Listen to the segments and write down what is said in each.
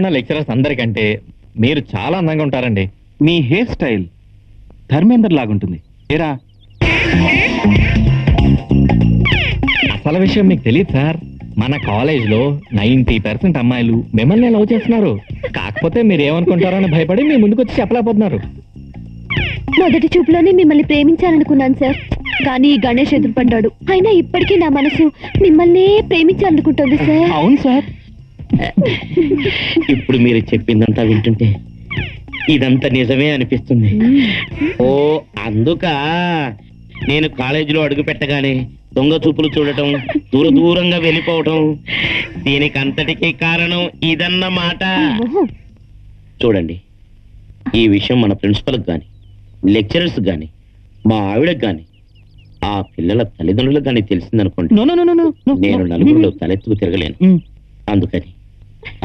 ఉన్న లెక్చరర్స్ అందరికంటే మీరు చాలా అందంగా ఉంటారండి. మీ హెయిర్ స్టైల్ ధర్మేందర్ లాగుంటుంది. ఏరా, అసలు విషయం మీకు తెలియదు సార్, మన కాలేజ్ లో 90% అమ్మాయిలు మిమ్మల్ని లవ్ చేస్తున్నారు. కాకపోతే మీరు ఏమనుకుంటారని భయపడి మీ ముందుకు వచ్చి చెప్పలేకపోతున్నారు. మొదటి చూపులోనే మిమ్మల్ని ప్రేమించాలనుకున్నాను సార్, కానీ ఈ గణేష్ ఎదురుపడ్డాడు. అయినా ఇప్పటికీ నా మనసు మిమ్మల్ని ప్రేమించాలనుకుంటుంది సార్. అవును సార్. ఇప్పుడు మీరు చెప్పిందంతా వింటుంటే ఇదంతా నిజమే అనిపిస్తుంది. ఓ అందుక నేను కాలేజీలో అడుగు పెట్టగానే దొంగ చూపులు చూడటం, దూరంగా వెళ్ళిపోవటం, దీనికి అంతటికీ కారణం ఇదన్నమాట. చూడండి, ఈ విషయం మన ప్రిన్సిపల్కి కానీ, లెక్చరర్స్ కానీ, మా ఆవిడకి కానీ, ఆ పిల్లల తల్లిదండ్రులకు కానీ తెలిసిందనుకోండి, నేను నలుగురిలో తలెత్తుకు తిరగలేను. అందుకని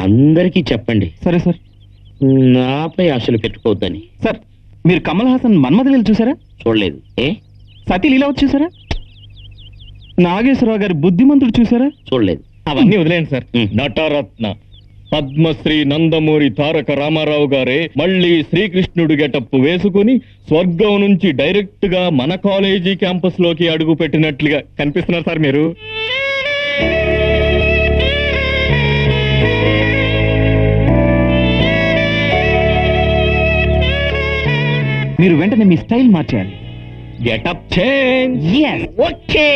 అందరికీ చెప్పండి. సరే సార్. నాపై ఆశలు పెట్టుకోవద్దని. సార్, మీరు కమల్ హాసన్ మన్మథలీల చూసారా? చూడలేదు. ఏ సతీ లీలావతి చూసారా? నాగేశ్వరరావు గారి బుద్ధిమంతుడు చూసారా? చూడలేదు. అవన్నీ వదిలేండి సార్. నటరత్న పద్మశ్రీ నందమూరి తారక రామారావు గారే మళ్ళీ శ్రీకృష్ణుడు గెటప్ వేసుకుని స్వర్గం నుంచి డైరెక్ట్ గా మన కాలేజీ క్యాంపస్ లోకి అడుగు పెట్టినట్లుగా కనిపిస్తున్నారు సార్ మీరు. మీరు వెంటనే మీ స్టైల్ మార్చేయాలి. Getup change. ఓకే.